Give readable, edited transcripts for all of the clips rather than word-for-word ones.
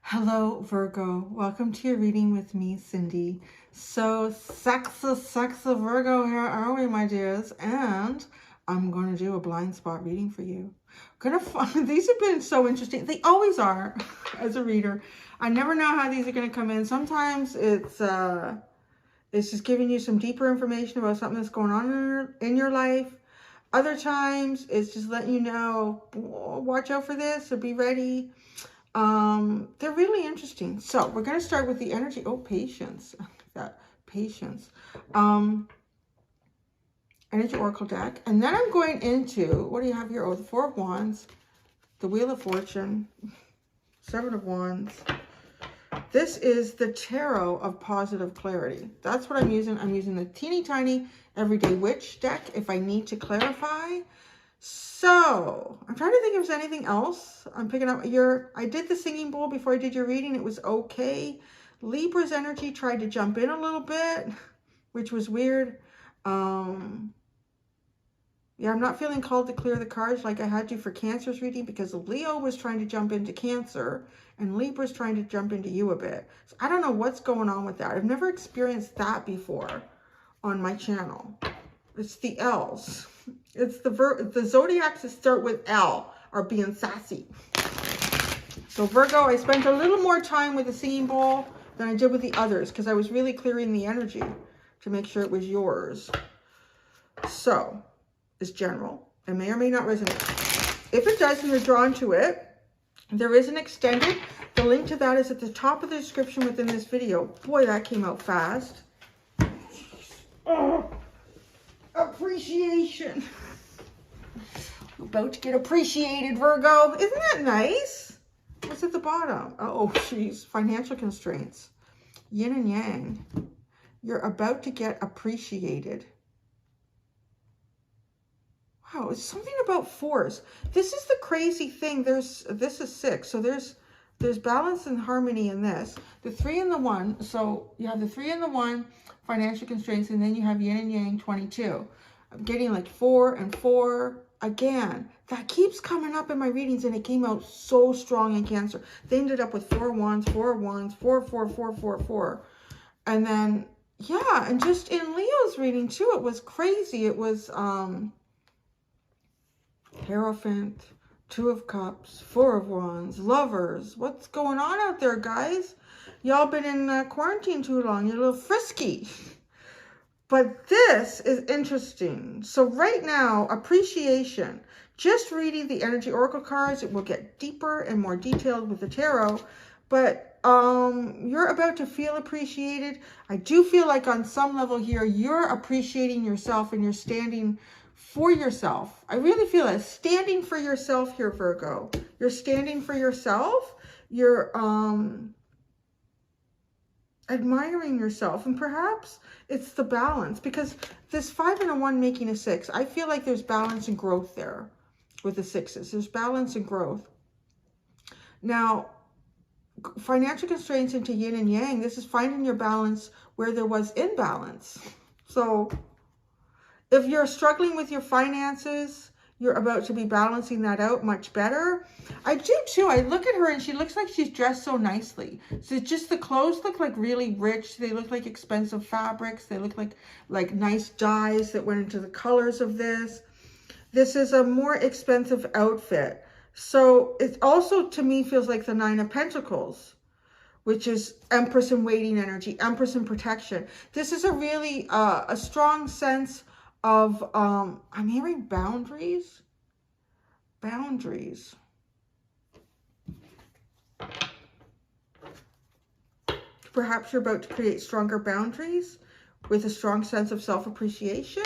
Hello, Virgo. Welcome to your reading with me, Cindy. So, sexy Virgo, here are we, my dears. And I'm going to do a blind spot reading for you. These have been so interesting. They always are, as a reader. I never know how these are going to come in. Sometimes it's just giving you some deeper information about something that's going on in your life. Other times, it's just letting you know, watch out for this or be ready. They're really interesting. So we're going to start with the energy. Oh, patience. That patience. Energy Oracle deck. And then I'm going into, what do you have here? Oh, the Four of Wands, the Wheel of Fortune, Seven of Wands. This is the Tarot of Positive Clarity. That's what I'm using. I'm using the teeny tiny Everyday Witch deck if I need to clarify. So, I'm trying to think if there's anything else. I'm picking up I did the singing bowl before I did your reading. It was okay. Libra's energy tried to jump in a little bit, which was weird. Yeah, I'm not feeling called to clear the cards like I had to for Cancer's reading because Leo was trying to jump into Cancer and Libra's trying to jump into you a bit. So I don't know what's going on with that. I've never experienced that before on my channel. It's the L's. It's the zodiacs that start with L are being sassy. So Virgo, I spent a little more time with the singing bowl than I did with the others because I was really clearing the energy to make sure it was yours. So it's general. It may or may not resonate. If it does and you're drawn to it, there is an extended. The link to that is at the top of the description within this video. Boy, that came out fast. Oh. Appreciation. You're about to get appreciated, Virgo. Isn't that nice? What's at the bottom? Oh, geez. Financial constraints. Yin and yang. You're about to get appreciated. Wow, it's something about force. This is the crazy thing. This is 6. So there's balance and harmony in this. The 3 and the 1. So you have the 3 and the 1, financial constraints, and then you have yin and yang, 22. I'm getting like 4 and 4 again. That keeps coming up in my readings, and it came out so strong in Cancer. They ended up with 4 wands, 4 wands, 4, 4, 4, 4, 4. And then, yeah, and just in Leo's reading too, it was crazy. It was Hierophant, 2 of Cups, 4 of Wands, Lovers. What's going on out there, guys? Y'all been in quarantine too long. You're a little frisky. But this is interesting. So right now, appreciation. Just reading the energy oracle cards, it will get deeper and more detailed with the tarot. But you're about to feel appreciated. I do feel like on some level here, you're appreciating yourself and you're standing for yourself. I really feel it. Standing for yourself here, Virgo. You're standing for yourself. You're admiring yourself, and perhaps it's the balance, because this 5 and a 1 making a 6, I feel like there's balance and growth there with the 6s. There's balance and growth. Now, financial constraints into yin and yang, this is finding your balance where there was imbalance. So if you're struggling with your finances, you're about to be balancing that out much better. I do too. I look at her and she looks like she's dressed so nicely. So just the clothes look like really rich. They look like expensive fabrics. They look like nice dyes that went into the colors of this. This is a more expensive outfit. So it also, to me, feels like the 9 of Pentacles, which is Empress and waiting energy, Empress and protection. This is a really, a strong sense of, I'm hearing boundaries. Boundaries. Perhaps you're about to create stronger boundaries with a strong sense of self-appreciation.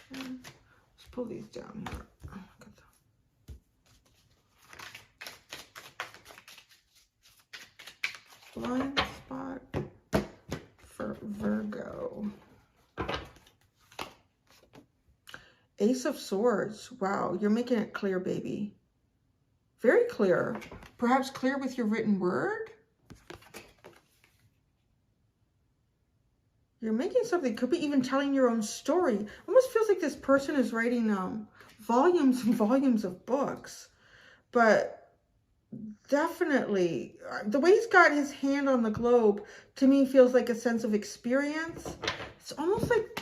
Let's pull these down here. Blind spot for Virgo. Ace of Swords. Wow, you're making it clear, baby. Very clear. Perhaps clear with your written word. You're making something, could be even telling your own story. Almost feels like this person is writing volumes and volumes of books. But definitely, the way he's got his hand on the globe, to me feels like a sense of experience. It's almost like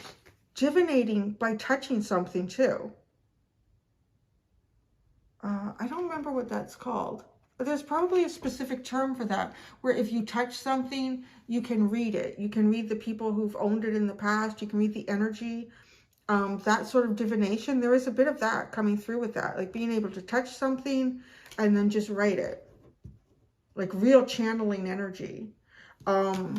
divinating by touching something too. I don't remember what that's called. But there's probably a specific term for that, where if you touch something, you can read it. You can read the people who've owned it in the past. You can read the energy. That sort of divination, there is a bit of that coming through with that. Like being able to touch something and then just write it. Like real channeling energy. Boy,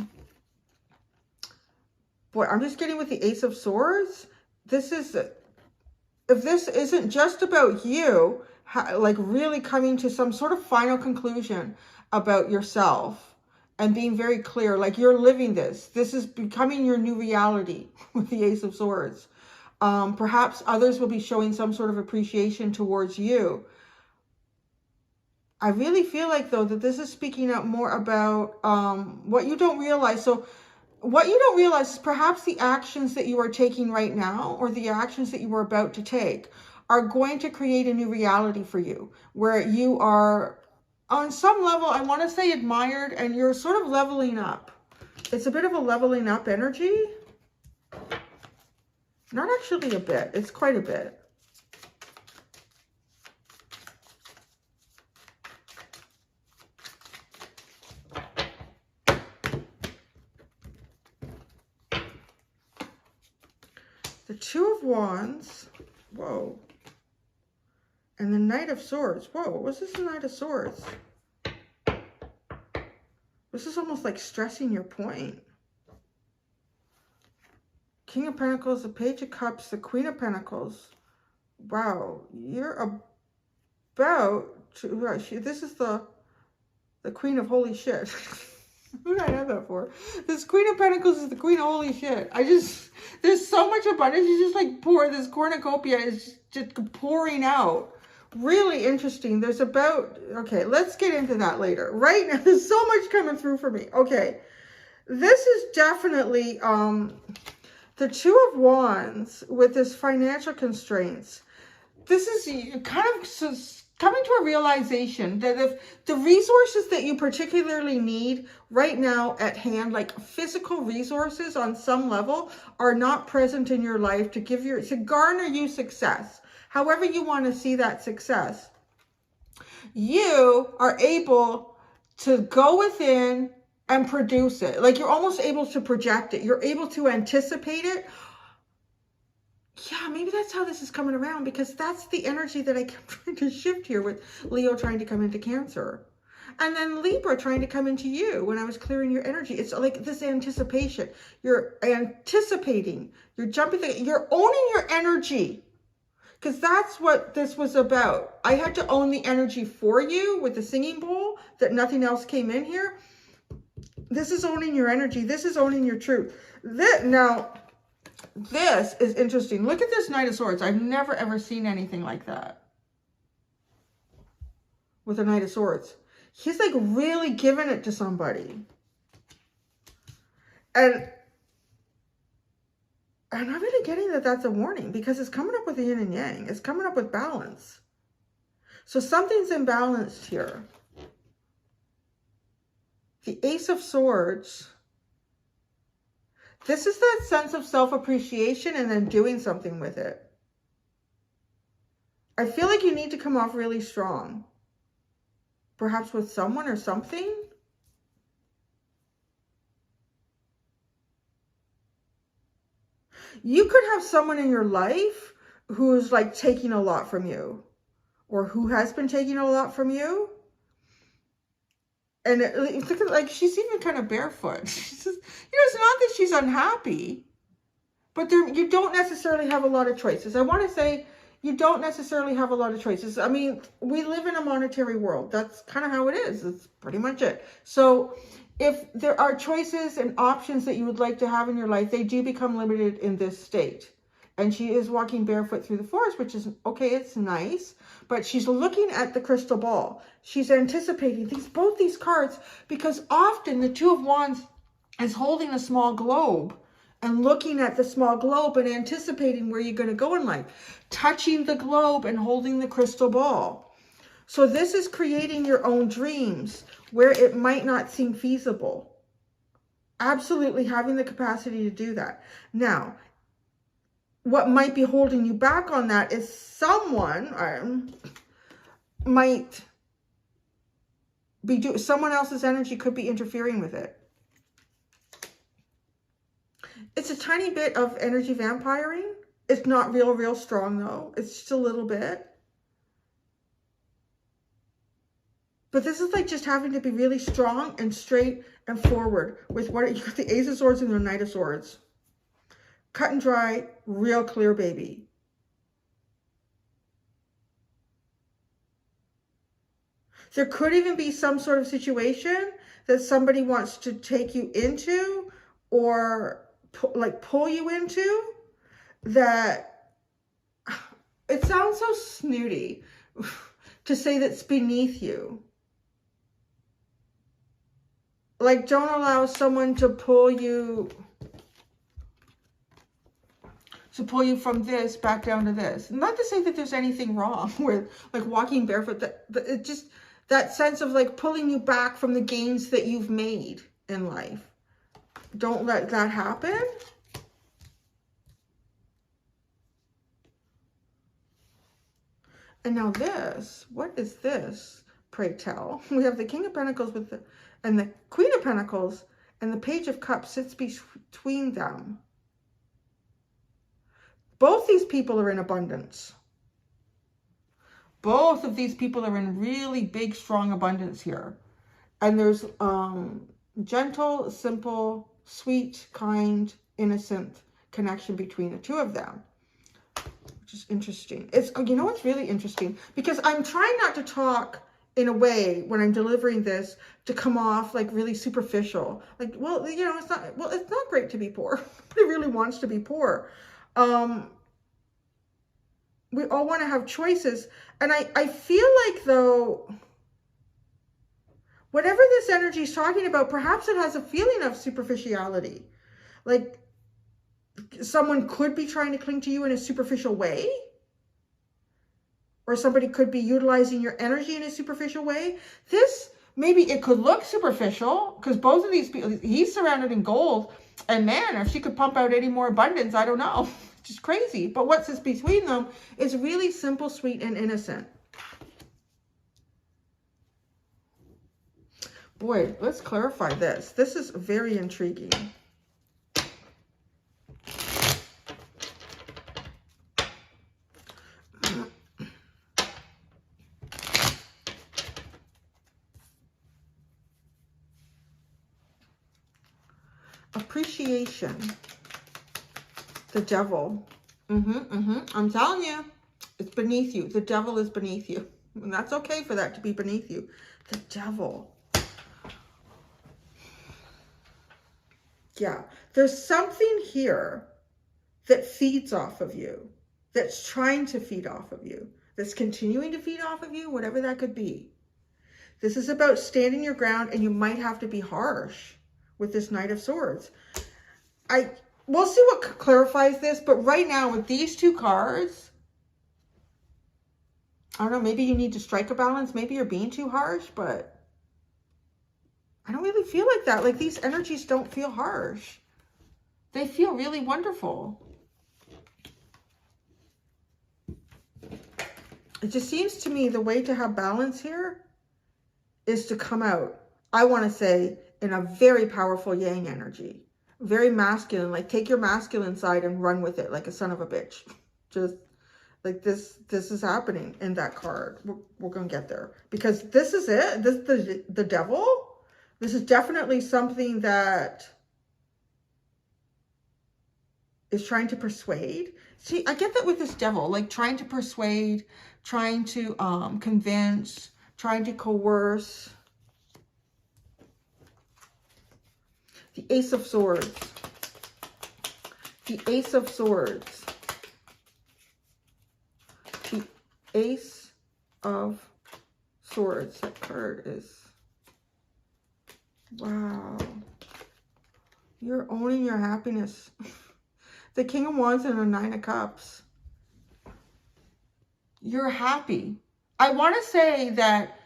I'm just getting with the Ace of Swords. This is, if this isn't just about you, like really coming to some sort of final conclusion about yourself and being very clear, like you're living this. This is becoming your new reality with the Ace of Swords. Perhaps others will be showing some sort of appreciation towards you. I really feel like, though, that this is speaking up more about what you don't realize. So what you don't realize is perhaps the actions that you are taking right now, or the actions that you are about to take, are going to create a new reality for you, where you are on some level, I want to say, admired, and you're sort of leveling up. It's a bit of a leveling up energy. Not actually a bit, it's quite a bit. The Two of Wands, whoa. And the Knight of Swords. Whoa, was this the Knight of Swords? This is almost like stressing your point. King of Pentacles, the Page of Cups, the Queen of Pentacles. Wow, you're about to, this is the Queen of Holy Shit. Who did I have that for? This Queen of Pentacles is the Queen of Holy Shit. There's so much abundance. You just like pour, this cornucopia is just pouring out. Really interesting. There's about, okay, let's get into that later. Right now, there's so much coming through for me. Okay, this is definitely the Two of Wands with this financial constraints. This is kind of coming to a realization that if the resources that you particularly need right now at hand, like physical resources on some level, are not present in your life to garner you success. However you want to see that success, you are able to go within and produce it. Like you're almost able to project it. You're able to anticipate it. Yeah, maybe that's how this is coming around, because that's the energy that I kept trying to shift here with Leo trying to come into Cancer. And then Libra trying to come into you when I was clearing your energy. It's like this anticipation. You're anticipating. You're jumping. You're owning your energy. Because that's what this was about. I had to own the energy for you with the singing bowl, that nothing else came in here. This is owning your energy. This is owning your truth. Now, this is interesting. Look at this Knight of Swords. I've never, ever seen anything like that with a Knight of Swords. He's like really giving it to somebody. And I'm really getting that that's a warning, because it's coming up with the yin and yang. It's coming up with balance. So something's imbalanced here. The Ace of Swords. This is that sense of self-appreciation and then doing something with it. I feel like you need to come off really strong. Perhaps with someone or something. You could have someone in your life who's like taking a lot from you, or who has been taking a lot from you. And look at, like, she's even kind of barefoot. She's just, it's not that she's unhappy, but you don't necessarily have a lot of choices. I want to say you don't necessarily have a lot of choices. I mean, we live in a monetary world. That's kind of how it is. That's pretty much it. So if there are choices and options that you would like to have in your life, they do become limited in this state. And she is walking barefoot through the forest, which is, okay, it's nice. But she's looking at the crystal ball. She's anticipating both these cards, because often the Two of Wands is holding a small globe and looking at the small globe and anticipating where you're going to go in life. Touching the globe and holding the crystal ball. So this is creating your own dreams where it might not seem feasible. Absolutely having the capacity to do that. Now, what might be holding you back on that is someone might be someone else's energy could be interfering with it. It's a tiny bit of energy vampiring. It's not real strong though. It's just a little bit. But this is like just having to be really strong and straight and forward with what you got, the Ace of Swords and the Knight of Swords. Cut and dry, real clear, baby. There could even be some sort of situation that somebody wants to take you into or like pull you into that, it sounds so snooty to say that's beneath you. Like, don't allow someone to pull you from this back down to this. Not to say that there's anything wrong with like walking barefoot, it just, that sense of like pulling you back from the gains that you've made in life. Don't let that happen. And now this, what is this, pray tell? We have the King of Pentacles and the Queen of Pentacles, and the Page of Cups sits between them. Both these people are in abundance. Both of these people are in really big, strong abundance here. And there's gentle, simple, sweet, kind, innocent connection between the two of them. Which is interesting. It's, you know what's really interesting? Because I'm trying not to talk in a way when I'm delivering this to come off like really superficial. Like, well, you know, it's not great to be poor. Nobody really wants to be poor. We all want to have choices. And I feel like, though, whatever this energy is talking about, perhaps it has a feeling of superficiality. Like, someone could be trying to cling to you in a superficial way. Or somebody could be utilizing your energy in a superficial way. This, maybe it could look superficial, because both of these people, he's surrounded in gold. And man, if she could pump out any more abundance, I don't know. Just crazy. But what's this between them is really simple, sweet, and innocent. Boy, let's clarify this. This is very intriguing. Appreciation. The Devil. I'm telling you, it's beneath you. The Devil is beneath you. And that's okay for that to be beneath you. The Devil. Yeah. There's something here that feeds off of you. That's trying to feed off of you. That's continuing to feed off of you, whatever that could be. This is about standing your ground, and you might have to be harsh with this Knight of Swords. We'll see what clarifies this, but right now with these two cards, I don't know, maybe you need to strike a balance. Maybe you're being too harsh, but I don't really feel like that. Like, these energies don't feel harsh. They feel really wonderful. It just seems to me the way to have balance here is to come out, I want to say, in a very powerful yang energy. Very masculine. Like, take your masculine side and run with it like a son of a bitch. Just like this is happening in that card. We're going to get there. Because this is it. The Devil. This is definitely something that is trying to persuade. See, I get that with this Devil. Like, trying to persuade, trying to convince, trying to coerce. The Ace of Swords. The Ace of Swords. Ace of Swords. That card is, wow. You're owning your happiness. The King of Wands and the Nine of Cups. You're happy. I want to say that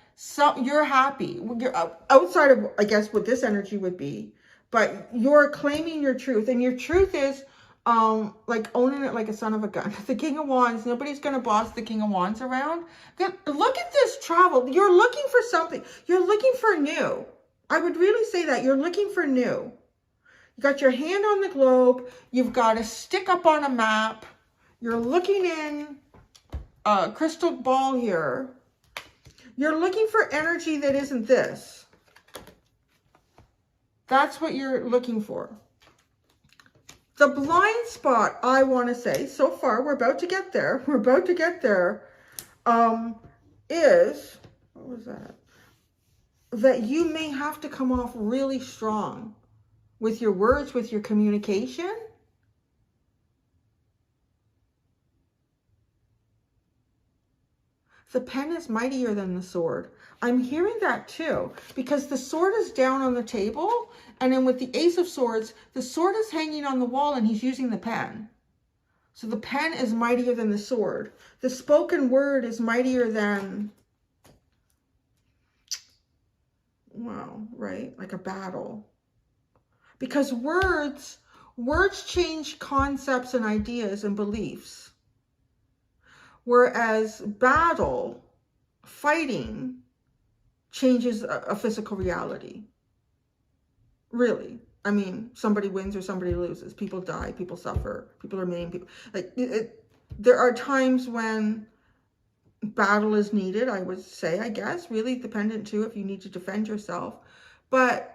you're happy. You're outside of, I guess, what this energy would be. But you're claiming your truth. And your truth is like owning it like a son of a gun. The King of Wands. Nobody's going to boss the King of Wands around. Look at this travel. You're looking for something. You're looking for new. I would really say that. You're looking for new. You got your hand on the globe. You've got a stick up on a map. You're looking in a crystal ball here. You're looking for energy that isn't this. That's what you're looking for. The blind spot, I want to say, so far, we're about to get there. We're about to get there. Is, what was that? That you may have to come off really strong with your words, with your communication. The pen is mightier than the sword. I'm hearing that too, because the sword is down on the table, and then with the Ace of Swords, the sword is hanging on the wall and he's using the pen. So the pen is mightier than the sword. The spoken word is mightier than, wow, right? Like a battle. Because words change concepts and ideas and beliefs. Whereas battle, fighting, changes a physical reality. Really. I mean, somebody wins or somebody loses. People die, people suffer, people are maimed. People, like, there are times when battle is needed, I would say, I guess. Really dependent too if you need to defend yourself. But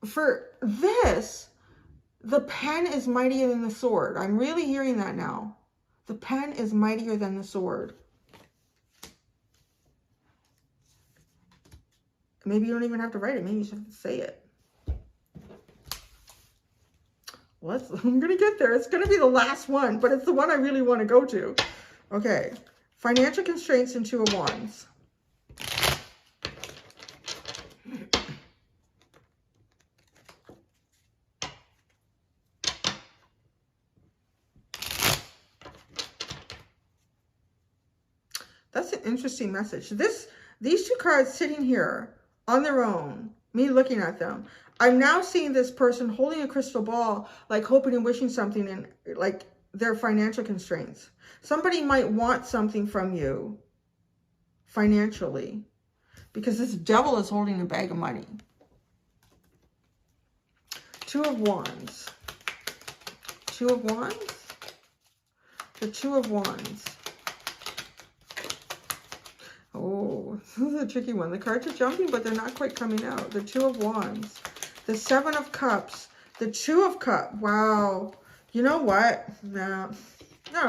for this, the pen is mightier than the sword. I'm really hearing that now. The pen is mightier than the sword. Maybe you don't even have to write it. Maybe you just have to say it. I'm going to get there. It's going to be the last one, but it's the one I really want to go to. Okay. Financial constraints and Two of Wands. That's an interesting message. These two cards sitting here on their own, me looking at them, I'm now seeing this person holding a crystal ball, like hoping and wishing something, and like their financial constraints. Somebody might want something from you financially because this devil is holding a bag of money. Two of Wands. Two of Wands? The Two of Wands. Oh, this is a tricky one. The cards are jumping, but they're not quite coming out. The Two of Wands. The Seven of Cups. The Two of Cups. Wow. You know what? No,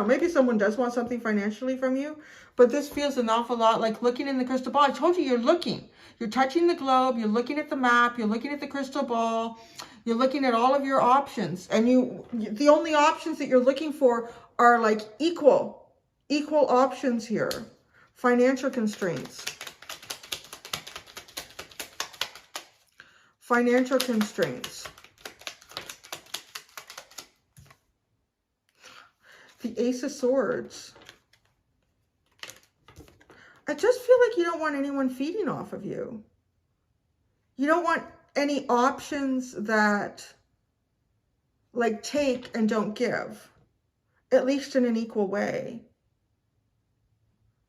maybe someone does want something financially from you, but this feels an awful lot like looking in the crystal ball. I told you, you're looking. You're touching the globe. You're looking at the map. You're looking at the crystal ball. You're looking at all of your options. And the only options that you're looking for are like equal options here. Financial constraints. Financial constraints. The Ace of Swords. I just feel like you don't want anyone feeding off of you. You don't want any options that like take and don't give, at least in an equal way.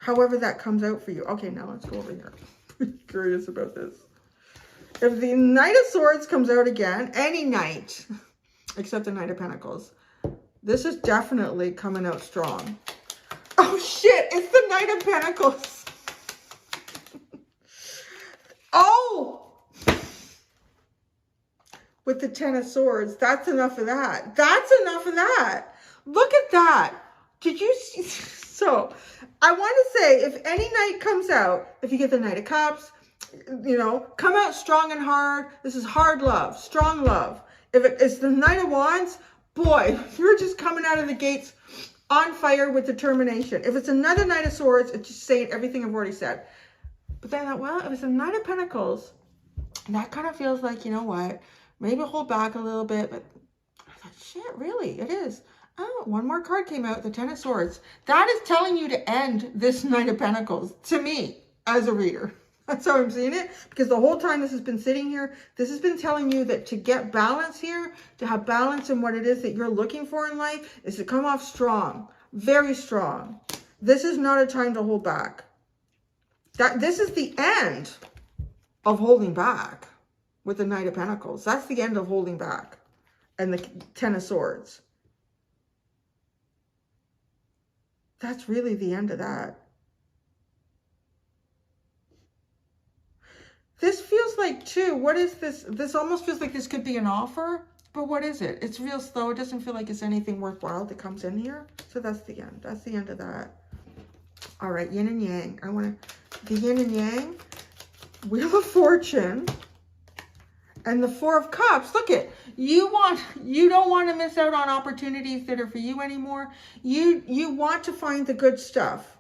However that comes out for you. Okay, now let's go over here. I'm curious about this. If the Knight of Swords comes out again, any night, except the Knight of Pentacles, this is definitely coming out strong. Oh shit, it's the Knight of Pentacles. Oh! With the Ten of Swords, that's enough of that. That's enough of that. Look at that. Did you see? So, I want to say, if any knight comes out, if you get the Knight of Cups, you know, come out strong and hard. This is hard love, strong love. If it's the Knight of Wands, boy, you're just coming out of the gates On fire with determination. If it's another Knight of Swords, it's just saying everything I've already said. But then I thought, well, if it's a Knight of Pentacles, that kind of feels like, you know what, maybe hold back a little bit. But I thought, shit, really, it is. Oh, one more card came out, the Ten of Swords. That is telling you to end this Knight of Pentacles, to me, as a reader. That's how I'm seeing it, because the whole time this has been sitting here, this has been telling you that to get balance here, to have balance in what it is that you're looking for in life, is to come off strong, very strong. This is not a time to hold back. This is the end of holding back with the Knight of Pentacles. That's the end of holding back. And the Ten of Swords. That's really the end of that. This feels like, too, what is this? This almost feels like this could be an offer, but what is it? It's real slow. It doesn't feel like it's anything worthwhile that comes in here. So that's the end. That's the end of that. All right, yin and yang. I want to, the yin and yang, Wheel of Fortune, and the Four of Cups. Look it. You don't want to miss out on opportunities that are for you anymore. You want to find the good stuff.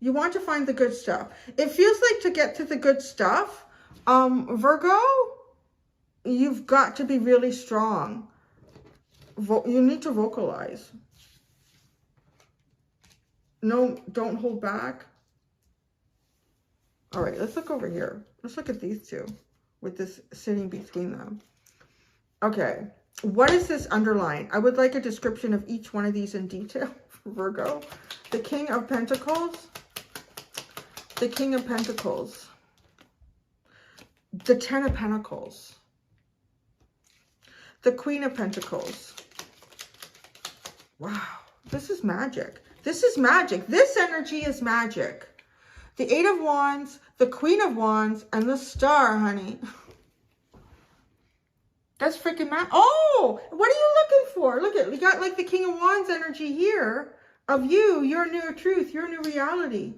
You want to find the good stuff. It feels like to get to the good stuff, Virgo, you've got to be really strong. You need to vocalize. No, don't hold back. All right, let's look over here. Let's look at these two with this sitting between them. Okay, what is this underlying? I would like a description of each one of these in detail, Virgo. The King of Pentacles. The King of Pentacles, the Ten of Pentacles, the Queen of Pentacles. Wow, this is magic. This is magic. This energy is magic. The Eight of Wands, the Queen of Wands, and the Star, honey. That's freaking magic. Oh, what are you looking for? Look at, we got like the King of Wands energy here of you, your new truth, your new reality.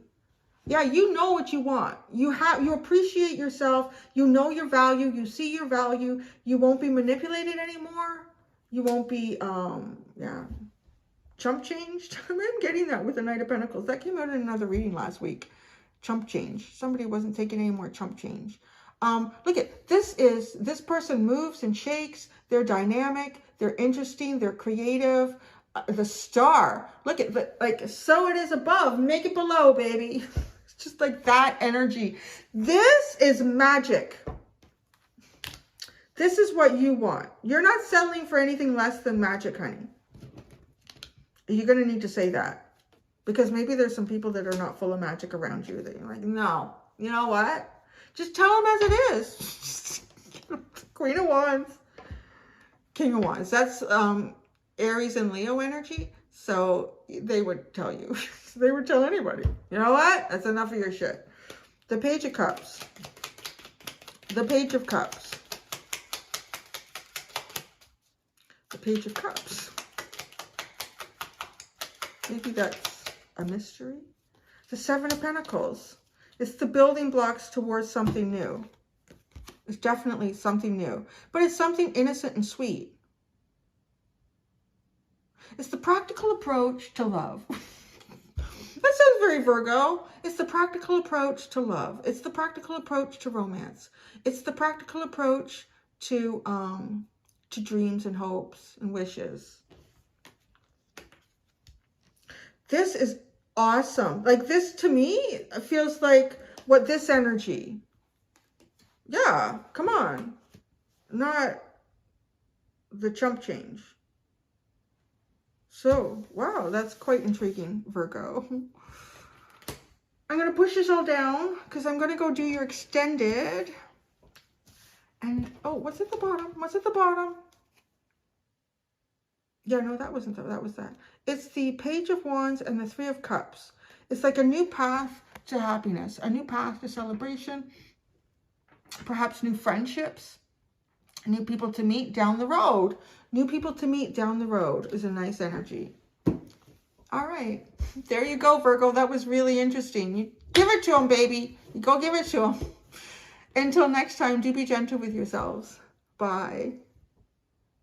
Yeah, you know what you want. You appreciate yourself. You know your value. You see your value. You won't be manipulated anymore. You won't be, chump changed. I'm getting that with the Knight of Pentacles. That came out in another reading last week. Chump change. Somebody wasn't taking any more chump change. Look at, this person moves and shakes. They're dynamic. They're interesting. They're creative. The Star. Look at, like, so it is above. Make it below, baby. Just like that energy. This is magic. This is what you want. You're not settling for anything less than magic, honey. You're going to need to say that. Because maybe there's some people that are not full of magic around you that you're like, no. You know what? Just tell them as it is. Queen of Wands. King of Wands. That's Aries and Leo energy. So they would tell you. They would tell anybody. You know what? That's enough of your shit. The Page of Cups. The Page of Cups. The Page of Cups. Maybe that's a mystery. The Seven of Pentacles. It's the building blocks towards something new. It's definitely something new. But it's something innocent and sweet. It's the practical approach to love. That sounds very Virgo. It's the practical approach to love. It's the practical approach to romance. It's the practical approach to dreams and hopes and wishes. This is awesome. Like, this to me feels like what this energy. Yeah, come on. Not the chump change. So, wow, that's quite intriguing, Virgo. I'm going to push this all down because I'm going to go do your extended. And, oh, what's at the bottom? What's at the bottom? Yeah, no, that wasn't that. That was that. It's the Page of Wands and the Three of Cups. It's like a new path to happiness, a new path to celebration, perhaps new friendships, new people to meet down the road. New people to meet down the road is a nice energy. All right. There you go, Virgo. That was really interesting. You give it to them, baby. You go give it to them. Until next time, do be gentle with yourselves. Bye.